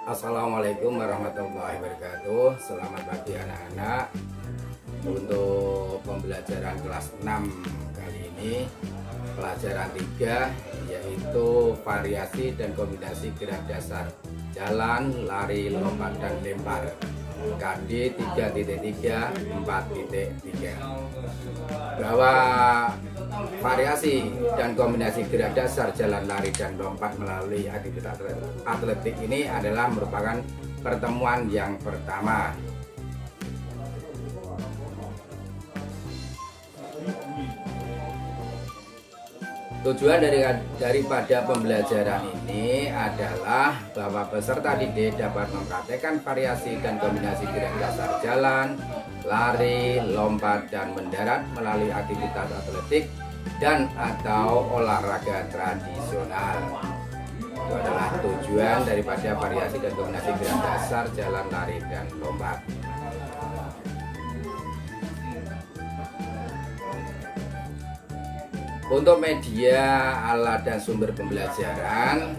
Assalamualaikum warahmatullahi wabarakatuh. Selamat pagi anak-anak. Untuk pembelajaran kelas 6 kali ini pelajaran 3, yaitu variasi dan kombinasi gerak dasar jalan, lari, lompat, dan lempar. KD 3.3 4.3. Bahwa variasi dan kombinasi gerak dasar jalan, lari, dan lompat melalui aktivitas atletik ini adalah merupakan pertemuan yang pertama. Tujuan daripada pembelajaran ini adalah bahwa peserta didik dapat mempraktekkan variasi dan kombinasi gerak dasar jalan, lari, lompat, dan mendarat melalui aktivitas atletik dan atau olahraga tradisional. Itu adalah tujuan daripada variasi dan kombinasi gerak dasar jalan, lari, dan lompat. Untuk media, alat, dan sumber pembelajaran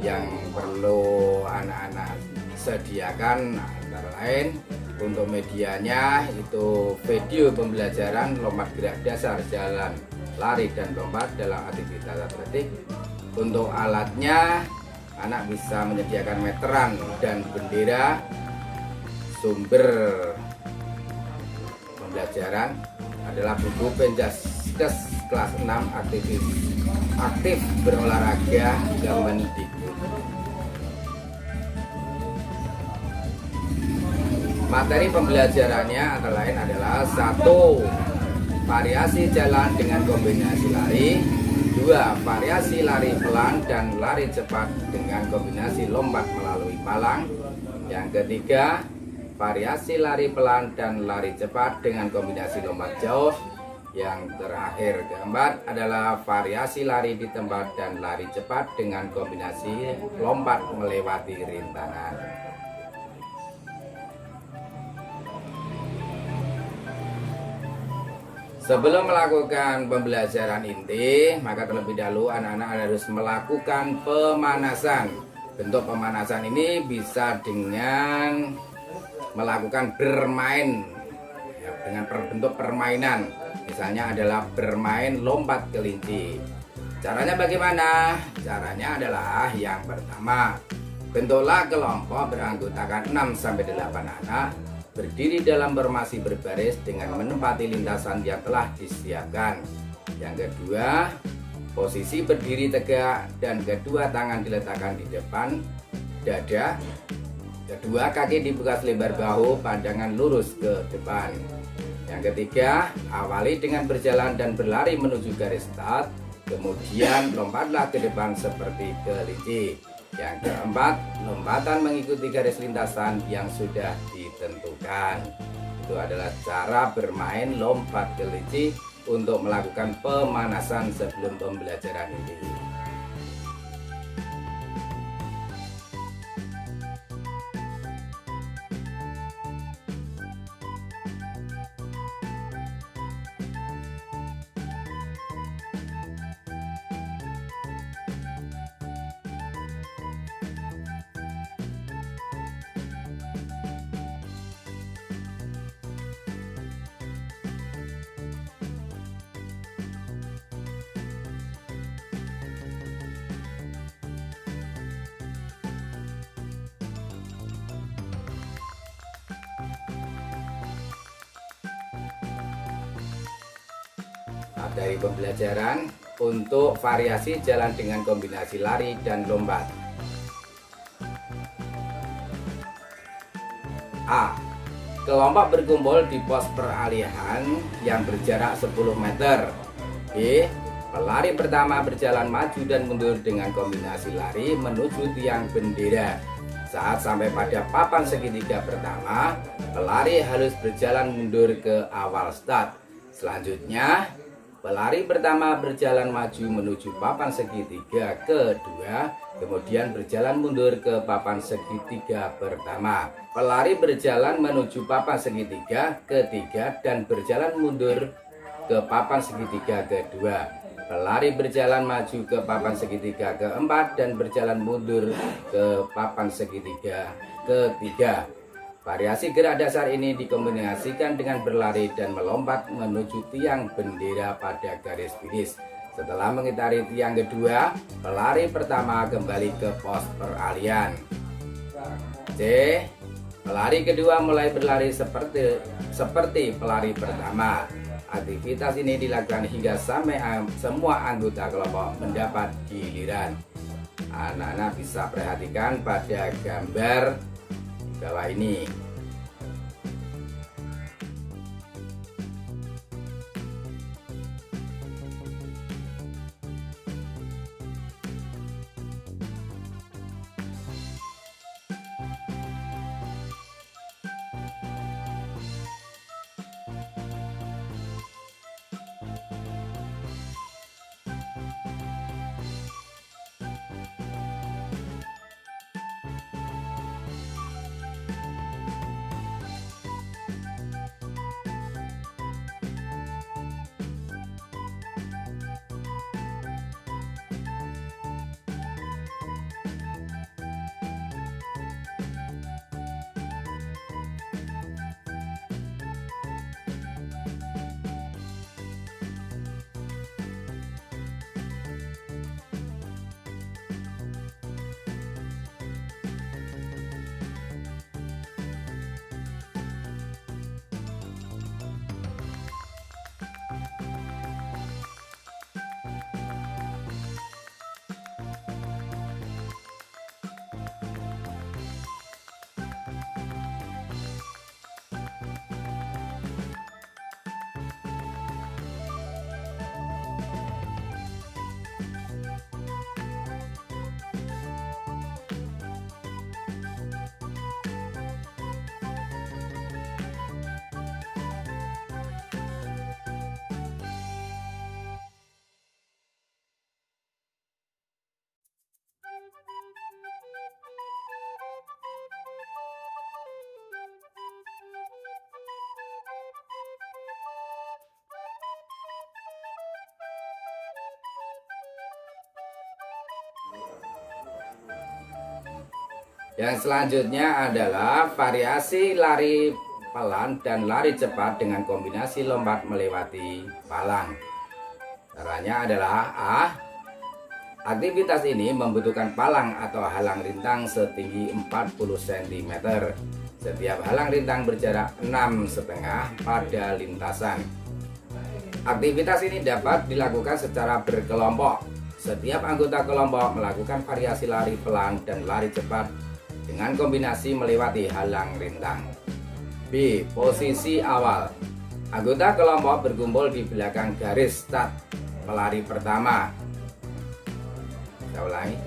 yang perlu anak-anak sediakan antara lain, untuk medianya itu video pembelajaran lompat gerak dasar jalan, lari, dan lompat dalam aktivitas atletik. Untuk alatnya, anak bisa menyediakan meteran dan bendera. Sumber pembelajaran adalah buku Penjaskes kelas 6 aktif berolahraga Kemendikbud. Materi pembelajarannya antara lain adalah 1. Variasi jalan dengan kombinasi lari. 2. Variasi lari pelan dan lari cepat dengan kombinasi lompat melalui palang. Yang ketiga, variasi lari pelan dan lari cepat dengan kombinasi lompat jauh. Yang terakhir, keempat, adalah variasi lari di tempat dan lari cepat dengan kombinasi lompat melewati rintangan. Sebelum melakukan pembelajaran inti, maka terlebih dahulu anak-anak harus melakukan pemanasan. Bentuk pemanasan ini bisa dengan melakukan bermain, ya, dengan bentuk permainan. Misalnya adalah bermain lompat kelinci. Caranya bagaimana? Caranya adalah yang pertama, bentuklah kelompok beranggotakan 6-8 anak, berdiri dalam formasi berbaris dengan menempati lintasan yang telah disiapkan. Yang kedua, posisi berdiri tegak dan kedua tangan diletakkan di depan dada. Kedua, kaki dibuka selebar bahu, pandangan lurus ke depan. Yang ketiga, awali dengan berjalan dan berlari menuju garis start, kemudian lompatlah ke depan seperti kelinci. Yang keempat, lompatan mengikuti garis lintasan yang sudah ditentukan. Itu adalah cara bermain lompat kelinci untuk melakukan pemanasan sebelum pembelajaran ini. Dari pembelajaran untuk variasi jalan dengan kombinasi lari dan lompat. A. Kelompok berkumpul di pos peralihan yang berjarak 10 meter. B. Pelari pertama berjalan maju dan mundur dengan kombinasi lari menuju tiang bendera. Saat sampai pada papan segitiga pertama, pelari harus berjalan mundur ke awal start. Selanjutnya, pelari pertama berjalan maju menuju papan segitiga kedua, kemudian berjalan mundur ke papan segitiga pertama. Pelari berjalan menuju papan segitiga ketiga dan berjalan mundur ke papan segitiga kedua. pelari berjalan maju ke papan segitiga keempat dan berjalan mundur ke papan segitiga ketiga. Variasi gerak dasar ini dikombinasikan dengan berlari dan melompat menuju tiang bendera pada garis finish. Setelah mengitari tiang kedua, pelari pertama kembali ke pos peralihan. C. Pelari kedua mulai berlari seperti pelari pertama. Aktivitas ini dilakukan hingga sampai semua anggota kelompok mendapat giliran. Anak-anak bisa perhatikan pada gambar di bawah ini. Yang selanjutnya adalah variasi lari pelan dan lari cepat dengan kombinasi lompat melewati palang. Caranya adalah A. Aktivitas ini membutuhkan palang atau halang rintang setinggi 40 cm. Setiap halang rintang berjarak 6,5 pada lintasan. Aktivitas ini dapat dilakukan secara berkelompok. Setiap anggota kelompok melakukan variasi lari pelan dan lari cepat dengan kombinasi melewati halang rintang. B. Posisi awal. Anggota kelompok berkumpul di belakang garis start pelari pertama. Saya ulangi.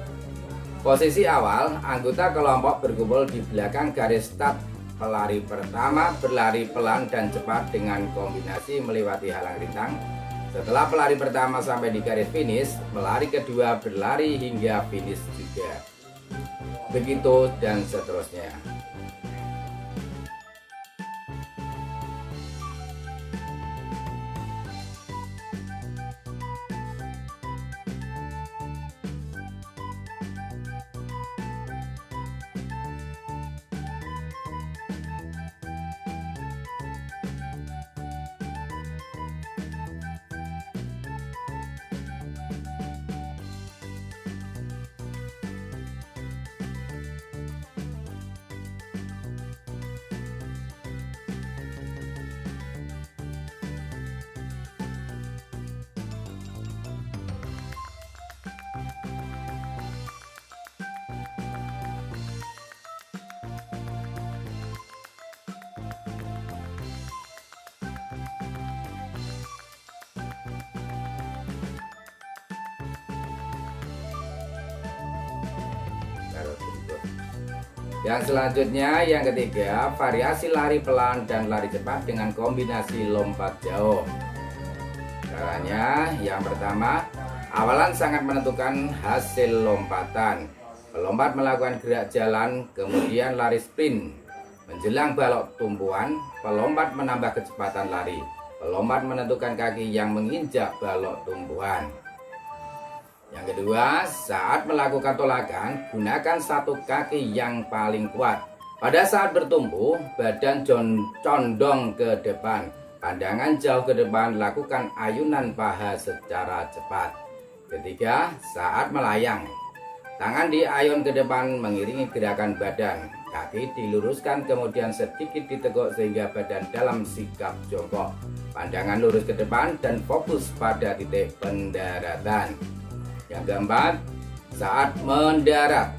Posisi awal, anggota kelompok berkumpul di belakang garis start pelari pertama, berlari pelan dan cepat dengan kombinasi melewati halang rintang. Setelah pelari pertama sampai di garis finish, pelari kedua berlari hingga finish juga. Begitu dan seterusnya. Yang selanjutnya, yang ketiga, variasi lari pelan dan lari cepat dengan kombinasi lompat jauh. Caranya, yang pertama, awalan sangat menentukan hasil lompatan. Pelompat melakukan gerak jalan, kemudian lari sprint. Menjelang balok tumpuan, pelompat menambah kecepatan lari. Pelompat menentukan kaki yang menginjak balok tumpuan. Yang kedua, saat melakukan tolakan, gunakan satu kaki yang paling kuat. Pada saat bertumbuh, badan condong ke depan. Pandangan jauh ke depan, lakukan ayunan paha secara cepat. Ketiga, saat melayang, tangan diayun ke depan mengiringi gerakan badan. Kaki diluruskan kemudian sedikit diteguk sehingga badan dalam sikap jongkok. Pandangan lurus ke depan dan fokus pada titik pendaratan. Yang keempat, saat mendarat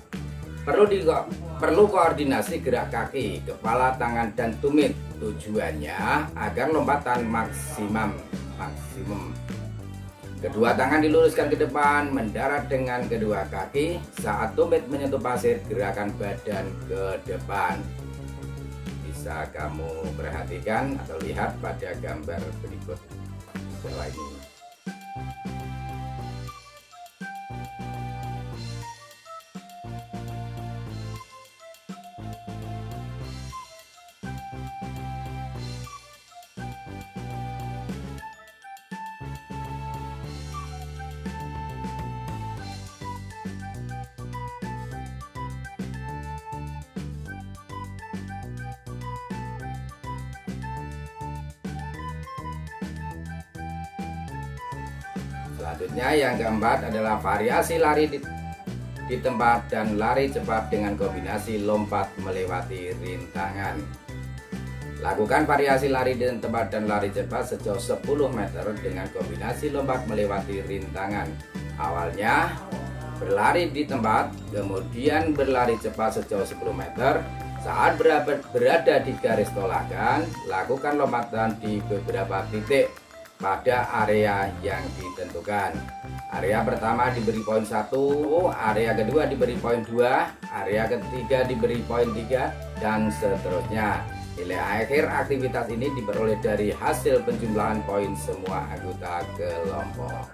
perlu koordinasi gerak kaki, kepala, tangan, dan tumit. Tujuannya agar lompatan maksimum. Kedua tangan diluruskan ke depan, mendarat dengan kedua kaki. Saat tumit menyentuh pasir, gerakan badan ke depan. Bisa kamu perhatikan atau lihat pada gambar berikut di bawah ini. Selanjutnya yang keempat adalah variasi lari di tempat dan lari cepat dengan kombinasi lompat melewati rintangan. Lakukan variasi lari di tempat dan lari cepat sejauh 10 meter dengan kombinasi lompat melewati rintangan. Awalnya berlari di tempat, kemudian berlari cepat sejauh 10 meter. Saat berada di garis tolakan, lakukan lompatan di beberapa titik pada area yang ditentukan. Area pertama diberi poin 1, area kedua diberi poin 2, area ketiga diberi poin 3, dan seterusnya. Nilai akhir aktivitas ini diperoleh dari hasil penjumlahan poin semua anggota kelompok.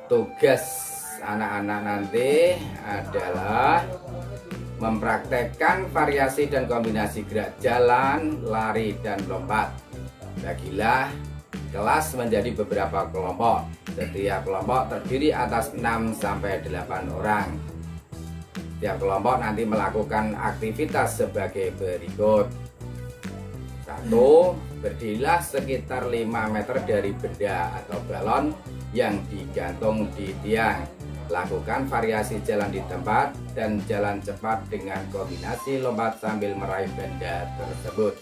Tugas anak-anak nanti adalah mempraktekkan variasi dan kombinasi gerak jalan, lari, dan lompat. Bagilah kelas menjadi beberapa kelompok. Setiap kelompok terdiri atas 6-8 orang. Setiap kelompok nanti melakukan aktivitas sebagai berikut. 1. Berdirilah sekitar 5 meter dari benda atau balon yang digantung di tiang. Lakukan variasi jalan di tempat dan jalan cepat dengan kombinasi lompat sambil meraih benda tersebut.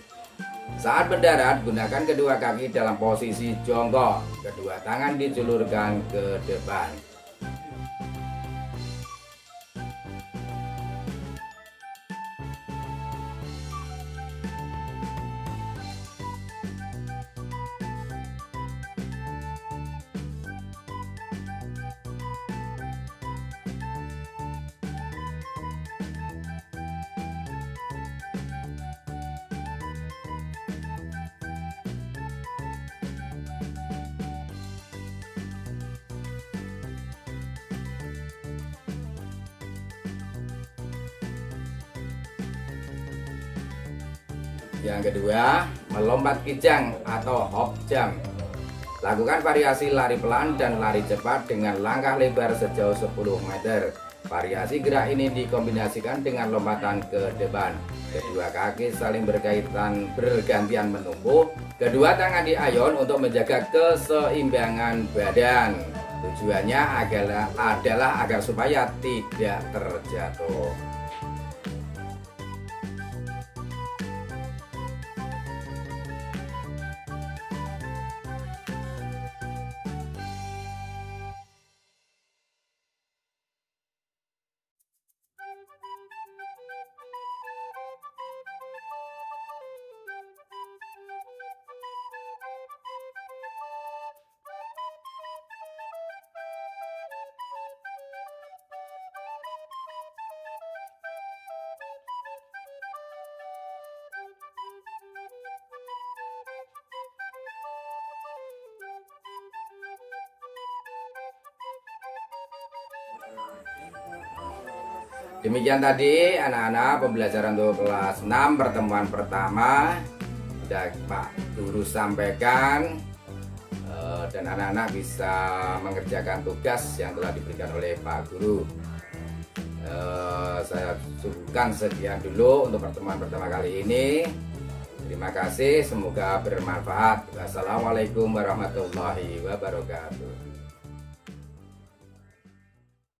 Saat mendarat, gunakan kedua kaki dalam posisi jongkok. Kedua tangan dijulurkan ke depan. Yang kedua, melompat kijang atau hop jump. Lakukan variasi lari pelan dan lari cepat dengan langkah lebar sejauh 10 meter. Variasi gerak ini dikombinasikan dengan lompatan ke depan. Kedua kaki saling bergantian menumpuk. Kedua tangan diayun untuk menjaga keseimbangan badan. Tujuannya adalah agar supaya tidak terjatuh. Demikian tadi anak-anak pembelajaran untuk kelas 6 pertemuan pertama sudah Pak Guru sampaikan, dan anak-anak bisa mengerjakan tugas yang telah diberikan oleh Pak Guru. Saya suguhkan sekian dulu untuk pertemuan pertama kali ini. Terima kasih, semoga bermanfaat. Wassalamualaikum warahmatullahi wabarakatuh.